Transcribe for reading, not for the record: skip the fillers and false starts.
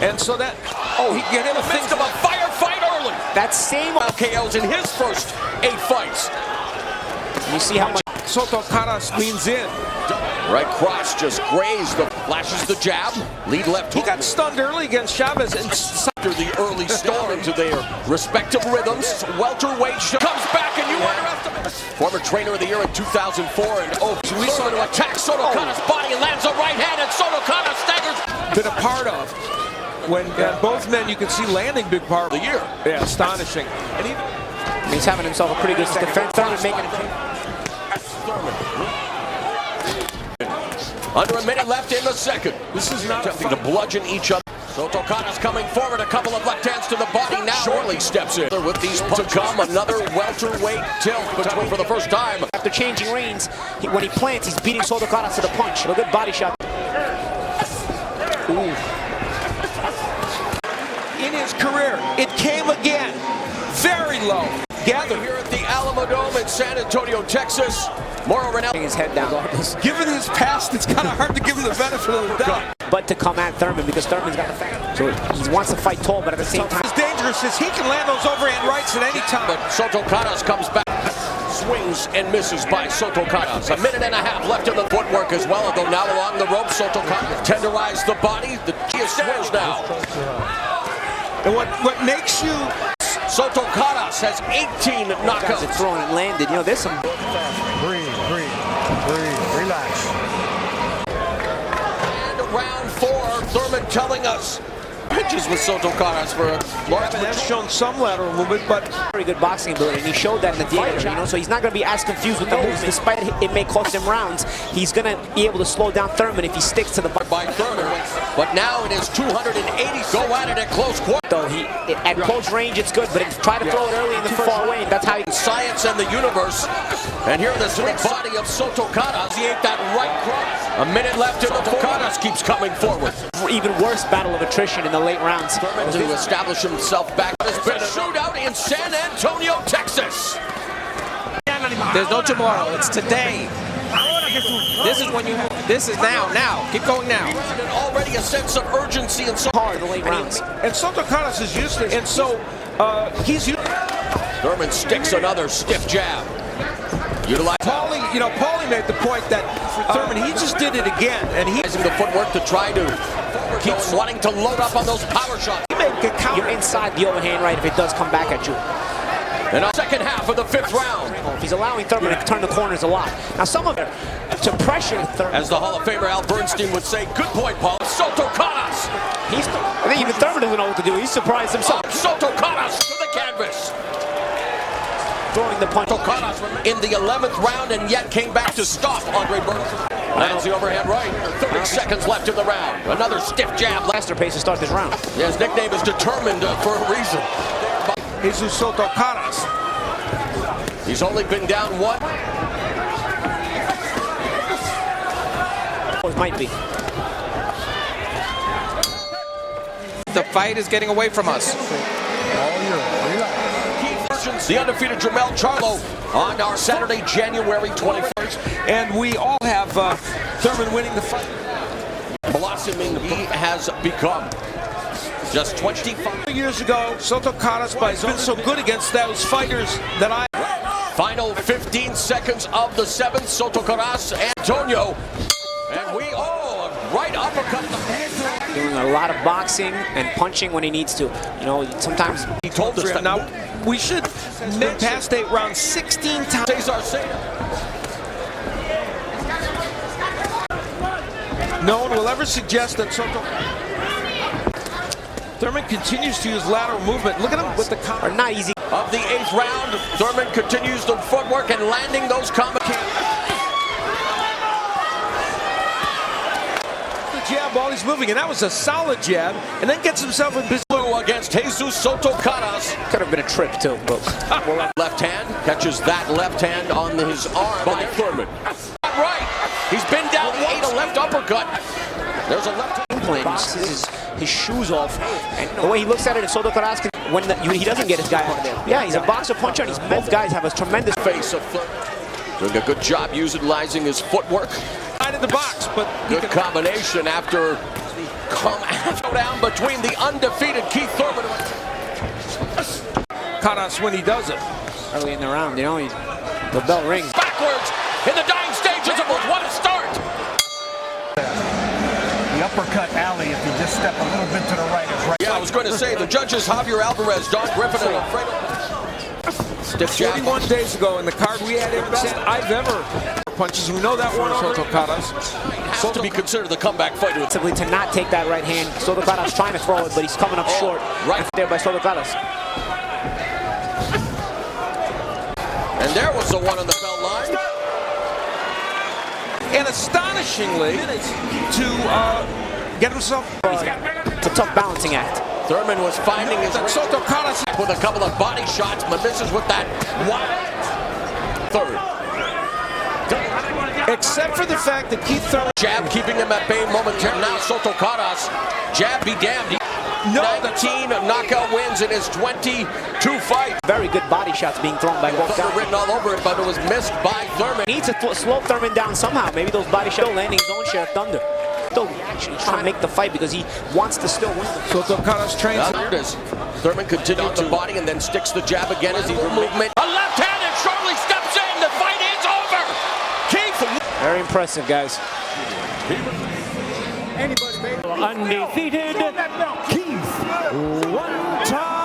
And so that, he get in the midst of a firefight early. That same KOs in his first 8 fights. You see how much Soto Karass leans in. Right cross just grazed, flashes the jab, lead left hook. He got stunned early against Chavez and After the early storm to their respective rhythms, welterweight comes back and you underestimate. Former trainer of the year in 2004 and Thurman to attack Soto Karass' body and lands a right hand and Soto Karass staggers. been a part of. When both men you can see landing big part of the year. Yeah, astonishing. And he's having himself a pretty good defense. Thurman making it. Under a minute left in the second. This is not attempting to bludgeon each other. Soto Karass coming forward, a couple of left hands to the body. Now Shortly steps in. With these to come, another welterweight tilt between for the first time. After changing reins, when he plants, he's beating Soto Karass to the punch. A good body shot. Ooh. In his career, it came again. Very low. Gather here at the Alamo Dome in San Antonio, Texas. Moro Ronaldo his head down. Given his past, it's kind of hard to give him the benefit of the doubt. But to come at Thurman because Thurman's got the fact. So he wants to fight tall, but at the same time, it's dangerous as he can land those overhand rights at any time. But Soto Karass comes back, swings and misses by Soto Karass. A minute and a half left in the footwork as well. Though now along the rope, Soto Karass tenderized the body. The swears now. And what makes you Soto Karass has 18 knockouts. It's thrown and landed. You know, there's some. Breathe, relax. And round 4, Thurman telling us pitches with Soto Karass for a large. has shown some lateral movement, but Very good boxing ability, and he showed that in the theater, you know, so he's not going to be as confused with the moves. Despite it may cost him rounds, he's going to be able to slow down Thurman if he sticks to the by Thurman. But now it is 280. Go at it at close quarter. though. At close range, it's good, but try to throw it early in the far away, and that's how he. Science and the universe. And here the body of Soto Karass. He ate that right cross. A minute left in the Soto Karass keeps coming forward. Even worse battle of attrition in the late rounds. To establish himself back. It's been a shootout in San Antonio, Texas. there's no tomorrow. It's today. This is when you. This is now. Now. Keep going now. And already a sense of urgency and so Hard in the late rounds. And Soto Karass is used to it, and so he's used. Thurman sticks another stiff jab. Paulie made the point that Thurman, he just did it again, and he Using the footwork to try to keep wanting to load up on those power shots. make a counter. You're inside the overhand right if it does come back at you. And a second half of the 5th round. He's allowing Thurman to turn the corners a lot. Now some of it to pressure Thurman. As the Hall of Famer Al Bernstein would say, good point, Paul. Soto Karass. I think even Thurman doesn't know what to do. He's surprised himself. Soto Karass to the canvas. Throwing the punch. Soto Karass in the 11th round and yet came back to stop Andre Bernstein. Lands the overhand right. 30 seconds left in the round. Another stiff jab. Faster pace to start this round. Yeah, his nickname is Determined for a reason. Jesus Soto Karass. He's only been down one. It might be. The fight is getting away from us. The undefeated Jermell Charlo on our Saturday, January 21st. And we all have Thurman winning the fight. Blossoming he has become. Just 25 years ago, Soto Karass has been so good against those fighters that I... Final 15 seconds of the 7th. Soto Karass, Antonio. And we right uppercut. Doing a lot of boxing and punching when he needs to. You know, sometimes He told us that. Now, we should have past 8 rounds 16 times. No one will ever suggest that Soto... Thurman continues to use lateral movement. Look at him with the counter. not easy. Of the 8th round, Thurman continues the footwork and landing those combinations. The jab while he's moving, and that was a solid jab, and then gets himself in position Against Jesus Soto Karass. Could have been a trip too, but Left hand, catches that left hand on his arm by Thurman. Right, he's been down 8, a left uppercut. There's a left hand. boxes his shoes off, and the way he looks at it is Soto Karass when he doesn't get his guy out of there. Yeah, he's a boxer puncher, and both guys have a tremendous face of Thurman. Doing a good job utilizing his footwork. right in the box, but good combination after come down between the undefeated Keith Thurman. Karass when he does it. Early in the round, you know, the bell rings. Backwards in the dying stages of what a start. The uppercut alley, if you just step a little bit to the right, is right. Yeah, I was going to say, the judges Javier Alvarez, Don Griffin, and Alfredo. Stiff jab. 41 days ago in the card we had him best I've ever punches. We know that one Soto Karass. Has to be considered the comeback fighter. Simply to not take that right hand. Soto Karass trying to throw it, but he's coming up short. Right there by Soto Karass. And there was the one on the bell line. And astonishingly, to get himself. It's a tough balancing act. Thurman was finding his Soto Karass with a couple of body shots, but misses with that wild third. except for the fact that Keith Thurman Jab keeping him at bay momentarily. Now Soto Karass, jab be damned. 19 knockout wins in his 22 fights. Very good body shots being thrown by both guys. Written all over it, but it was missed by Thurman. Needs to slow Thurman down somehow. Maybe those body shots landing his own share of thunder. Still actually trying to make the fight because he wants to still win. Soto Karass trains. Here it is. Thurman continues to body and then sticks the jab again as he movement. A left hand and Charlie steps in. The fight is over. Keith. Very impressive, guys. Undefeated Keith, one time.